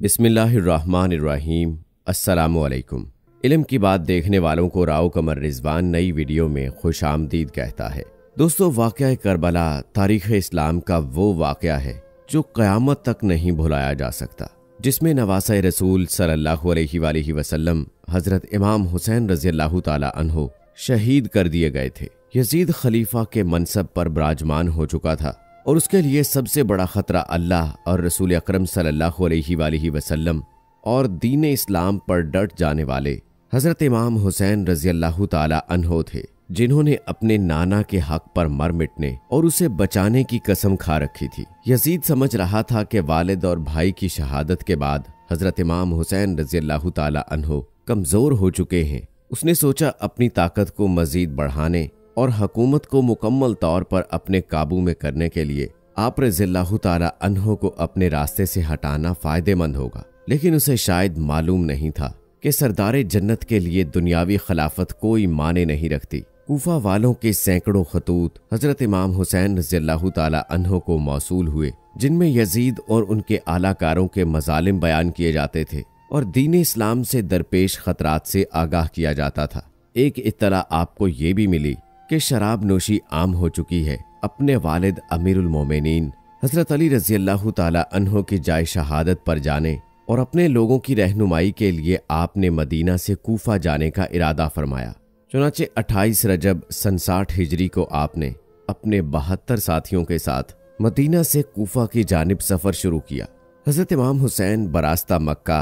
बिस्मिल्लाहिर्रहमानिर्रहीम। अस्सलामुअलैकुम। इल्म की बात देखने वालों को राव कमर रिजवान नई वीडियो में खुश आमदीद कहता है। दोस्तों, वाक़या करबला तारीख़ इस्लाम का वो वाक़या है जो क़यामत तक नहीं भुलाया जा सकता, जिसमें नवासे रसूल सल्लल्लाहु अलैहि वसल्लम हज़रत इमाम हुसैन रज़ियल्लाहु ताला अन्हो शहीद कर दिए गए थे। यजीद खलीफा के मनसब पर विराजमान हो चुका था और उसके लिए सबसे बड़ा खतरा अल्लाह और रसूल अकरम सल्लल्लाहु अलैहि वसल्लम और दीन इस्लाम पर डट जाने वाले हजरत इमाम हुसैन रज़ियल्लाहु ताला अन्हो थे, जिन्होंने अपने नाना के हक पर मर मिटने और उसे बचाने की कसम खा रखी थी। यजीद समझ रहा था कि वालिद और भाई की शहादत के बाद हजरत इमाम हुसैन रज़ियल्लाहु ताला अन्हो कमजोर हो चुके हैं। उसने सोचा अपनी ताकत को मजीद बढ़ाने और हुकूमत को मुकम्मल तौर पर अपने काबू में करने के लिए आप रज़ियल्लाहु ताला अन्हो को अपने रास्ते से हटाना फायदेमंद होगा। लेकिन उसे शायद मालूम नहीं था कि सरदारे जन्नत के लिए दुनियावी खिलाफत कोई माने नहीं रखती। कूफा वालों के सैकड़ों खतूत हजरत इमाम हुसैन रज़ियल्लाहु ताला अन्हो को मौसूल हुए, जिनमें यजीद और उनके आलाकारों के मजालिम बयान किए जाते थे और दीन इस्लाम से दरपेश खतरात से आगाह किया जाता था। एक इत्तला आपको ये भी मिली कि शराब नोशी आम हो चुकी है। अपने वालिद अमीरुल मोमिनीन हजरत अली रज़ियल्लाहु ताला अन्हो की जाए शहादत पर जाने और अपने लोगों की रहनुमाई के लिए आपने मदीना से कूफा जाने का इरादा फरमाया। चुनाचे 28 रजब सन 60 हिजरी को आपने अपने 72 साथियों के साथ मदीना से कूफा की जानिब सफर शुरू किया। हजरत इमाम हुसैन बरास्ता मक्का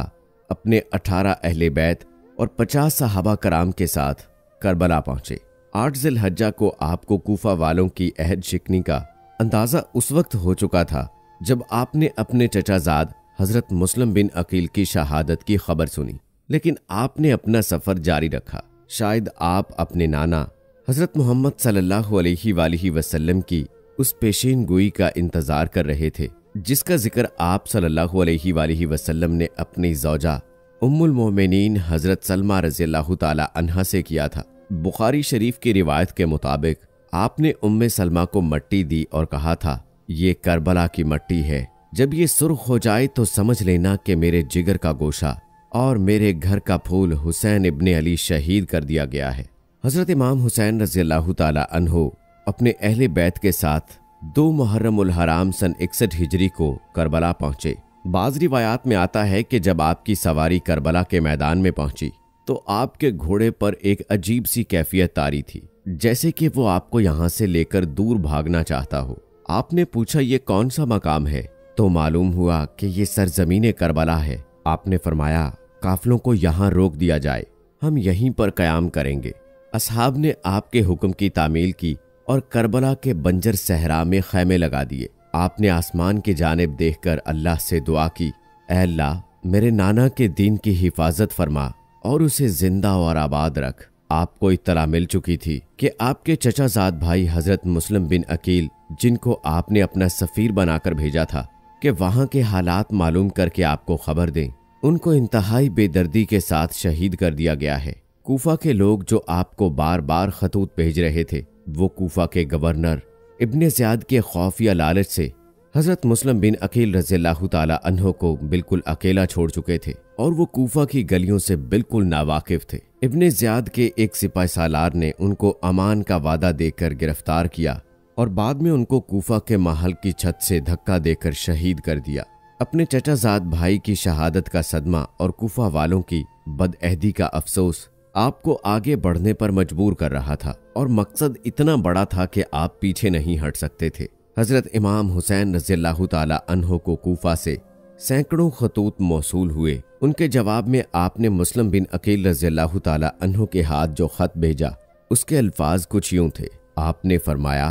अपने 18 अहले बैत और 50 सहाबा कराम के साथ करबला पहुंचे। 8 ज़िलहज्जा को आपको कूफा वालों की अहद शिकनी का अंदाजा उस वक्त हो चुका था जब आपने अपने चचाजाद हजरत मुस्लिम बिन अकील की शहादत की खबर सुनी, लेकिन आपने अपना सफर जारी रखा। शायद आप अपने नाना हजरत मोहम्मद सल्लल्लाहु अलैहि वसल्लम की उस पेशीन गोई का इंतजार कर रहे थे, जिसका जिक्र आप सल्लल्लाहु अलैहि वसल्लम ने अपनी ज़ौजा उम्मुल मोमिनीन हजरत सलमा रज़ियल्लाहु ताला अन्हा से किया था। बुखारी शरीफ की रिवायत के मुताबिक आपने उम्मे सलमा को मट्टी दी और कहा था, ये करबला की मट्टी है, जब ये सुर्ख हो जाए तो समझ लेना कि मेरे जिगर का गोशा और मेरे घर का फूल हुसैन इब्ने अली शहीद कर दिया गया है। हजरत इमाम हुसैन रज़ियल्लाहु ताला अन्हो अपने अहले बैत के साथ 2 मुहर्रम उल हराम सन 61 हिजरी को करबला पहुंचे। बाज़ रिवायात में आता है कि जब आपकी सवारी करबला के मैदान में पहुंची तो आपके घोड़े पर एक अजीब सी कैफियत तारी थी, जैसे कि वो आपको यहाँ से लेकर दूर भागना चाहता हो। आपने पूछा, ये कौन सा मकाम है? तो मालूम हुआ कि ये सरजमीन करबला है। आपने फरमाया, काफिलों को यहाँ रोक दिया जाए, हम यहीं पर कयाम करेंगे। असहाब ने आपके हुक्म की तामील की और करबला के बंजर सहरा में खैमे लगा दिए। आपने आसमान की जानिब देखकर अल्लाह से दुआ की, ऐ अल्लाह, मेरे नाना के दीन की हिफाजत फरमा और उसे जिंदा और आबाद रख। आपको इत्तला मिल चुकी थी कि आपके चचाजाद भाई हजरत मुस्लिम बिन अकील, जिनको आपने अपना सफीर बनाकर भेजा था कि वहां के हालात मालूम करके आपको खबर दें, उनको इंतहाई बेदर्दी के साथ शहीद कर दिया गया है। कूफा के लोग जो आपको बार बार खतूत भेज रहे थे, वो कूफा के गवर्नर इब्ने ज़ियाद के खौफिया लालच से हजरत मुस्लिम बिन अकील रज़ियल्लाहु ताला अन्हो को बिल्कुल अकेला छोड़ चुके थे और वो कूफा की गलियों से बिल्कुल नावाकिफ थे। इब्ने ज़ियाद के एक सिपाही सालार ने उनको अमान का वादा देकर गिरफ्तार किया और बाद में उनको कूफा के महल की छत से धक्का देकर शहीद कर दिया। अपने चचाजाद भाई की शहादत का सदमा और कूफा वालों की बदअहदी का अफसोस आपको आगे बढ़ने पर मजबूर कर रहा था और मकसद इतना बड़ा था कि आप पीछे नहीं हट सकते थे। हजरत इमाम हुसैन रज़ियल्लाहु ताला अन्हो को कूफा से सैकड़ों खतूत मौसूल हुए। उनके जवाब में आपने मुस्लिम बिन अकील रज़ियल्लाहु ताला अन्हो के हाथ जो खत भेजा, उसके अल्फाज कुछ यूं थे। आपने फरमाया,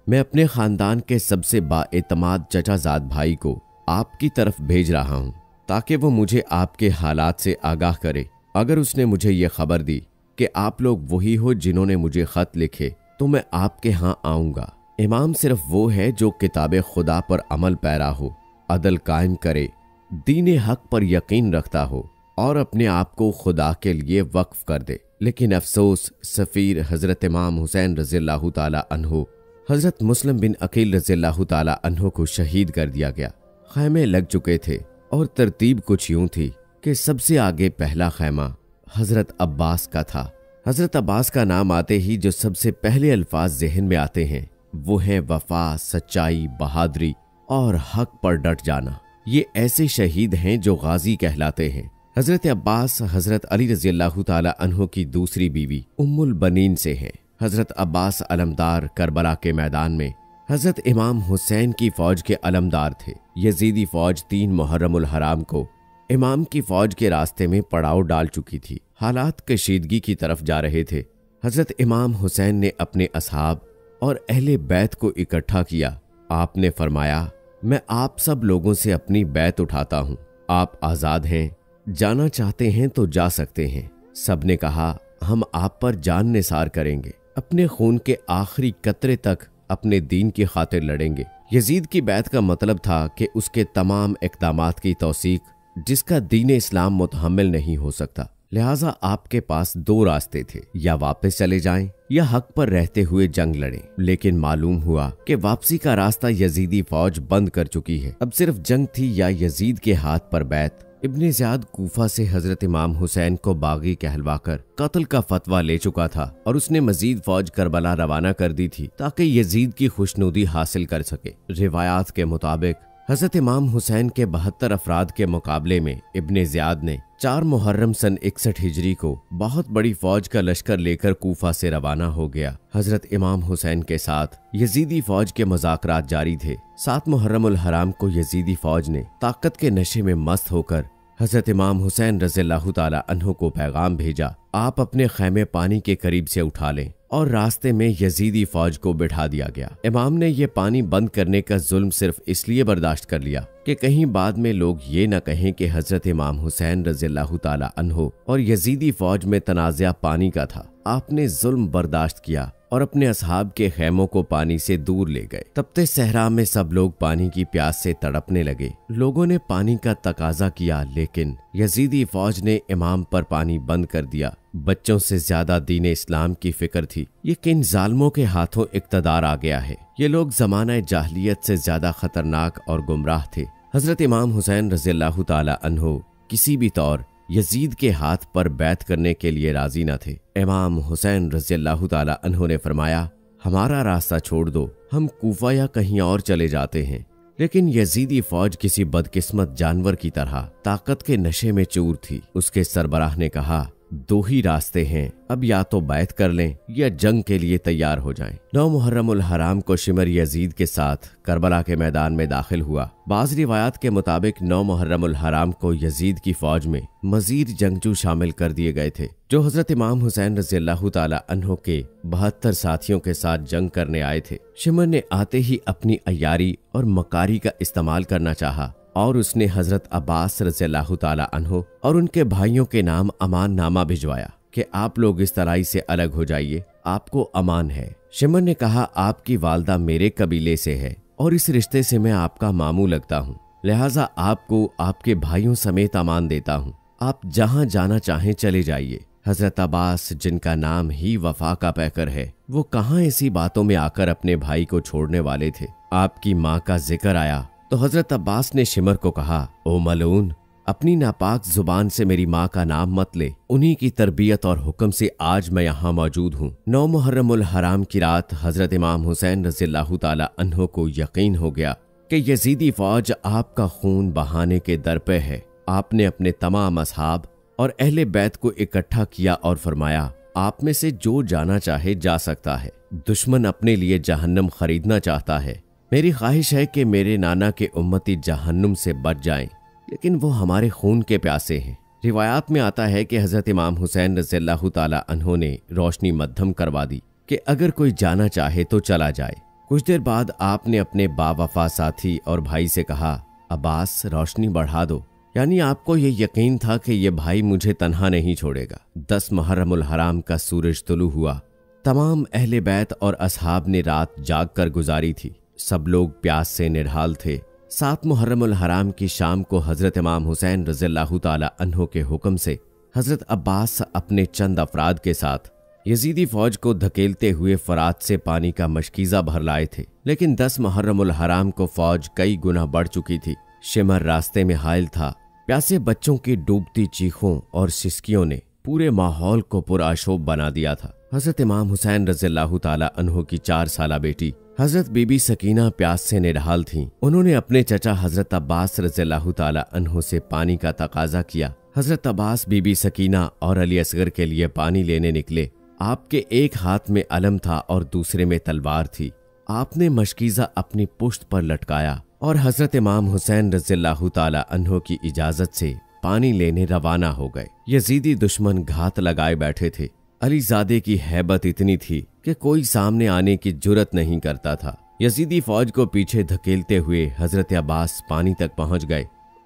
मैं अपने खानदान के सबसे बाएतमाद चचाजाद भाई को आपकी तरफ भेज रहा हूँ ताकि वो मुझे आपके हालात से आगाह करे। अगर उसने मुझे ये खबर दी कि आप लोग वही हो जिन्होंने मुझे खत लिखे, तो मैं आपके यहाँ आऊँगा। इमाम सिर्फ वो है जो किताब खुदा पर अमल पैरा हो, अदल कायम करे, दीन हक पर यकीन रखता हो और अपने आप को खुदा के लिए वक्फ कर दे। लेकिन अफसोस, सफ़ीर हज़रत इमाम हुसैन रज़ियल्लाहु ताला अन्हो हज़रत मुस्लिम बिन अकील रज़ियल्लाहु ताला अन्हो को शहीद कर दिया गया। खैमे लग चुके थे और तरतीब कुछ यूं थी कि सबसे आगे पहला खैमा हजरत अब्बास का था। हजरत अब्बास का नाम आते ही जो सबसे पहले अल्फाज ज़हन में आते हैं वो है वफा, सच्चाई, बहादुरी और हक पर डट जाना। ये ऐसे शहीद हैं जो गाजी कहलाते हैं। हजरत अब्बास हजरत अली रज़ियल्लाहु ताला अन्हो की दूसरी बीवी उम्मुल बनीन से हैं। हजरत अब्बास अलमदार करबला के मैदान में हजरत इमाम हुसैन की फौज के अलमदार थे। यजीदी फौज 3 मुहर्रमुल हराम को इमाम की फौज के रास्ते में पड़ाव डाल चुकी थी। हालात कशीदगी की तरफ जा रहे थे। हजरत इमाम हुसैन ने अपने असहाब और अहले बैत को इकट्ठा किया। आपने फरमाया, मैं आप सब लोगों से अपनी बैत उठाता हूँ, आप आज़ाद हैं, जाना चाहते हैं तो जा सकते हैं। सब ने कहा, हम आप पर जान निसार करेंगे, अपने खून के आखिरी कतरे तक अपने दीन की खातिर लड़ेंगे। यजीद की बैत का मतलब था कि उसके तमाम इक़दामात की तौसीक जिसका दीन इस्लाम मुतहम्मिल नहीं हो सकता। लिहाजा आपके पास 2 रास्ते थे, या वापस चले जाएं या हक पर रहते हुए जंग लड़ें। लेकिन मालूम हुआ कि वापसी का रास्ता यजीदी फौज बंद कर चुकी है। अब सिर्फ जंग थी या यजीद के हाथ पर बैत। इब्ने ज़ियाद कूफा से हजरत इमाम हुसैन को बागी कहलवाकर कत्ल का फतवा ले चुका था और उसने मजीद फौज करबला रवाना कर दी थी ताकि यजीद की खुशनुदी हासिल कर सके। रिवायात के मुताबिक हजरत इमाम हुसैन के 72 अफराद के मुकाबले में इब्ने ज़ियाद ने 4 मुहर्रम सन 61 हिजरी को बहुत बड़ी फौज का लश्कर लेकर कूफा से रवाना हो गया। हजरत इमाम हुसैन के साथ यजीदी फौज के मुज़ाकरात जारी थे। 7 मुहर्रमुल हराम को यजीदी फौज ने ताकत के नशे में मस्त होकर हजरत इमाम हुसैन रज़ियल्लाहु ताला अन्हु को पैगाम भेजा, आप अपने खैमे पानी के करीब से उठा लें, और रास्ते में यजीदी फौज को बिठा दिया गया। इमाम ने यह पानी बंद करने का जुल्म सिर्फ इसलिए बर्दाश्त कर लिया कि कहीं बाद में लोग ये न कहें कि हजरत इमाम हुसैन रज़ियल्लाहु ताला अन्हु और यजीदी फौज में तनाज़ा पानी का था। आपने जुल्म बर्दाश्त किया और अपने असहाब के खैमों को पानी से दूर ले गए। तपते सहरा में सब लोग पानी की प्यास से तड़पने लगे। लोगों ने पानी का तकाजा किया, लेकिन यजीदी फौज ने इमाम पर पानी बंद कर दिया। बच्चों से ज्यादा दीन इस्लाम की फिक्र थी। ये किन जालिमों के हाथों इक्तदार आ गया है। ये लोग ज़माना जाहिलियत से ज्यादा खतरनाक और गुमराह थे। हजरत इमाम हुसैन रज़ियल्लाहु ताला अन्हु किसी भी तौर यजीद के हाथ पर बैत करने के लिए राजी न थे। इमाम हुसैन रज़ियल्लाहु ताला अन्हु ने फरमाया, हमारा रास्ता छोड़ दो, हम कूफा या कहीं और चले जाते हैं। लेकिन यजीदी फौज किसी बदकिस्मत जानवर की तरह ताकत के नशे में चूर थी। उसके सरबराह ने कहा, 2 ही रास्ते हैं, अब या तो बैत कर लें या जंग के लिए तैयार हो जाएं। 9 मुहर्रमुल हराम को शिमर यजीद के साथ करबला के मैदान में दाखिल हुआ। बाज़ रिवायात के मुताबिक 9 मुहर्रमुल हराम को यजीद की फौज में मजीद जंगजू शामिल कर दिए गए थे, जो हजरत इमाम हुसैन रज़ियल्लाहु ताला अन्हु के 72 साथियों के साथ जंग करने आए थे। शिमर ने आते ही अपनी अय्यारी और मकारी का इस्तेमाल करना चाहा और उसने हजरत अब्बास रज़ियल्लाहु ताला अन्हु और उनके भाइयों के नाम अमान नामा भिजवाया कि आप लोग इस तराई से अलग हो जाइए, आपको अमान है। शिमर ने कहा, आपकी वालदा मेरे कबीले से है और इस रिश्ते से मैं आपका मामू लगता हूँ, लिहाजा आपको आपके भाइयों समेत अमान देता हूँ, आप जहाँ जाना चाहें चले जाइए। हजरत अब्बास, जिनका नाम ही वफा का पैकर है, वो कहाँ ऐसी बातों में आकर अपने भाई को छोड़ने वाले थे। आपकी माँ का जिक्र आया तो हजरत अब्बास ने शिमर को कहा, ओ मलून, अपनी नापाक जुबान से मेरी माँ का नाम मत ले। उन्हीं की तरबियत और हुक्म से आज मैं यहाँ मौजूद हूँ। 9 मुहर्रमुल हराम की रात हजरत इमाम हुसैन रज़ियल्लाहु ताला अन्हु को यकीन हो गया कि यजीदी फौज आपका खून बहाने के दर पे है। आपने अपने तमाम असहाब और अहले बैत को इकट्ठा किया और फरमाया, आप में से जो जाना चाहे जा सकता है। दुश्मन अपने लिए जहन्नम खरीदना चाहता है। मेरी ख्वाहिश है कि मेरे नाना के उम्मती जहन्नुम से बच जाएं, लेकिन वो हमारे खून के प्यासे हैं। रिवायात में आता है कि हजरत इमाम हुसैन रज़ियल्लाहु ताला अन्हु ने रोशनी मद्धम करवा दी कि अगर कोई जाना चाहे तो चला जाए। कुछ देर बाद आपने अपने बावफा साथी और भाई से कहा, अब्बास, रोशनी बढ़ा दो। यानी आपको ये यकीन था कि ये भाई मुझे तन्हा नहीं छोड़ेगा। 10 मुहर्रमुल हराम का सूरज तुलू हुआ। तमाम अहले बैत और असहाब ने रात जाग कर गुजारी थी। सब लोग प्यास से निढाल थे। 7 मुहर्रमुल हराम की शाम को हजरत इमाम हुसैन रज़ियल्लाहु ताला अन्हु के हुक्म से हजरत अब्बास अपने चंद अफराद के साथ यजीदी फौज को धकेलते हुए फरात से पानी का मशकीज़ा भर लाए थे। लेकिन 10 मुहर्रमुल हराम को फौज कई गुना बढ़ चुकी थी। शिमर रास्ते में हायल था। प्यासे बच्चों की डूबती चीखों और सिसकियों ने पूरे माहौल को पुरआशोब बना दिया था। हजरत इमाम हुसैन रज़ियल्लाहु ताला अन्हु की 4 साला बेटी हजरत बीबी सकीना प्यास से निढाल थीं। उन्होंने अपने चचा हजरत अब्बास रज़ियल्लाहु ताला अन्हु से पानी का तकाजा किया। हजरत अब्बास बीबी सकीना और अली असगर के लिए पानी लेने निकले। आपके एक हाथ में अलम था और दूसरे में तलवार थी। आपने मशकीज़ा अपनी पुश्त पर लटकाया और हजरत इमाम हुसैन रज़ियल्लाहु ताला अन्हु की इजाजत से पानी लेने रवाना हो गए। यजीदी दुश्मन घात लगाए बैठे थे। अलीजादे की हैबत इतनी थी कि कोई सामने आने की जुर्रत नहीं करता था। यजीदी फौज को पीछे धकेलते हुए हजरत अब्बास पानी तक पहुंच गए।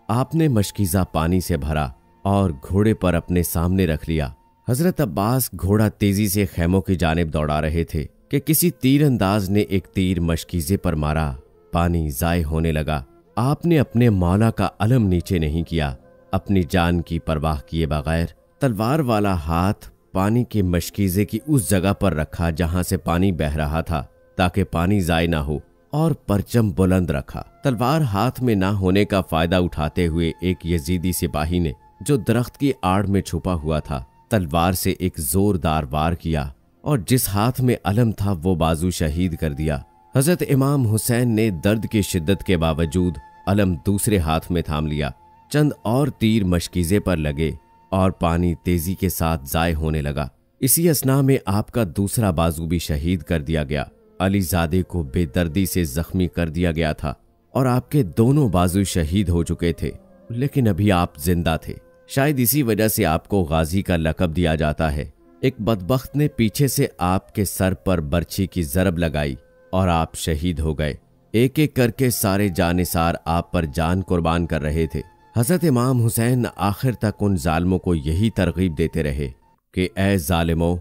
आपने मशकीज़ा पानी से भरा और घोड़े पर अपने सामने रख लिया। हजरत अब्बास घोड़ा तेजी से खैमों की जानिब दौड़ा रहे थे कि किसी तीरंदाज ने एक तीर मशकीज़े पर मारा। पानी ज़ाय होने लगा। आपने अपने मौला का अलम नीचे नहीं किया। अपनी जान की परवाह किए बगैर तलवार वाला हाथ पानी के मशकीज़े की उस जगह पर रखा जहां से पानी बह रहा था ताकि पानी ज़ाय ना हो, और परचम बुलंद रखा। तलवार हाथ में ना होने का फायदा उठाते हुए एक यजीदी सिपाही ने, जो दरख्त की आड़ में छुपा हुआ था, तलवार से एक जोरदार वार किया और जिस हाथ में अलम था वो बाजू शहीद कर दिया। हजरत इमाम हुसैन ने दर्द की शिद्दत के बावजूद अलम दूसरे हाथ में थाम लिया। चंद और तीर मशकीज़े पर लगे और पानी तेजी के साथ ज़ाय होने लगा। इसी असना में आपका दूसरा बाजू भी शहीद कर दिया गया। अलीजादे को बेदर्दी से जख्मी कर दिया गया था और आपके दोनों बाजू शहीद हो चुके थे, लेकिन अभी आप जिंदा थे। शायद इसी वजह से आपको गाजी का लक़ब दिया जाता है। एक बदबख्त ने पीछे से आपके सर पर बर्छी की ज़रब लगाई और आप शहीद हो गए। एक एक करके सारे जानिसार आप पर जान कुर्बान कर रहे थे। हजरत इमाम हुसैन आखिर तक उन जालिमों को यही तरगीब देते रहे कि ए जालिमों,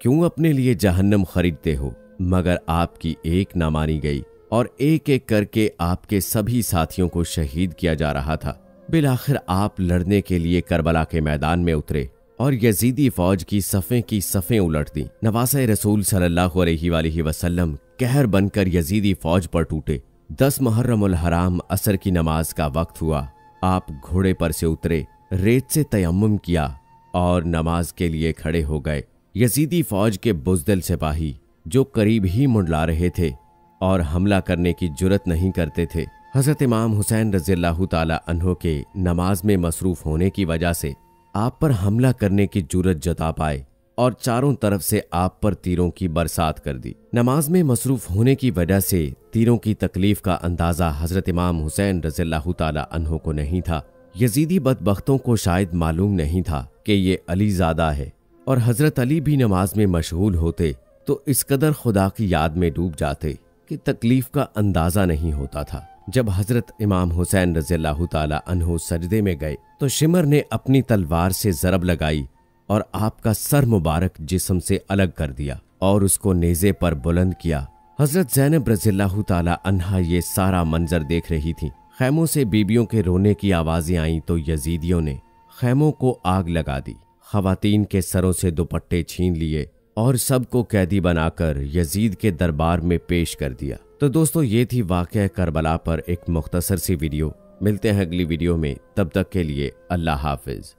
क्यों अपने लिए जहन्नम खरीदते हो। मगर आपकी एक ना मानी गई और एक एक करके आपके सभी साथियों को शहीद किया जा रहा था। बिलाखिर आप लड़ने के लिए करबला के मैदान में उतरे और यजीदी फौज की सफ़ें उलट दी। नवासे रसूल सल्लल्लाहु अलैहि वसल्लम कहर बनकर यजीदी फौज पर टूटे। 10 मुहर्रमुल हराम असर की नमाज का वक्त हुआ। आप घोड़े पर से उतरे, रेत से तयम्मुम किया और नमाज के लिए खड़े हो गए। यजीदी फौज के बुज़दिल सिपाही जो करीब ही मुंडला रहे थे और हमला करने की जुर्रत नहीं करते थे, हजरत इमाम हुसैन रज़ियल्लाहु ताला अन्हु के नमाज में मसरूफ होने की वजह से आप पर हमला करने की जुर्रत जता पाए और चारों तरफ से आप पर तीरों की बरसात कर दी। नमाज में मसरूफ होने की वजह से तीरों की तकलीफ का अंदाजा हजरत इमाम हुसैन रज़ियल्लाहु ताला अन्हु को नहीं था। यजीदी बदबख्तों को शायद मालूम नहीं था कि ये अलीज़ादा है, और हजरत अली भी नमाज में मशगूल होते तो इस कदर खुदा की याद में डूब जाते कि तकलीफ का अंदाजा नहीं होता था। जब हजरत इमाम हुसैन रज़ियल्लाहु ताला अन्हु सजदे में गए तो शिमर ने अपनी तलवार से ज़रब लगाई और आपका सर मुबारक जिस्म से अलग कर दिया और उसको नेज़े पर बुलंद किया। हजरत ज़ैनब रज़ियल्लाहु ताला अन्हा ये सारा मंजर देख रही थी। खैमों से बीबियों के रोने की आवाजें आईं तो यजीदियों ने खैमों को आग लगा दी। खवातीन के सरों से दुपट्टे छीन लिए और सबको कैदी बनाकर यजीद के दरबार में पेश कर दिया। तो दोस्तों, ये थी वाक़या करबला पर एक मुख्तसर सी वीडियो। मिलते हैं अगली वीडियो में, तब तक के लिए अल्लाह हाफिज।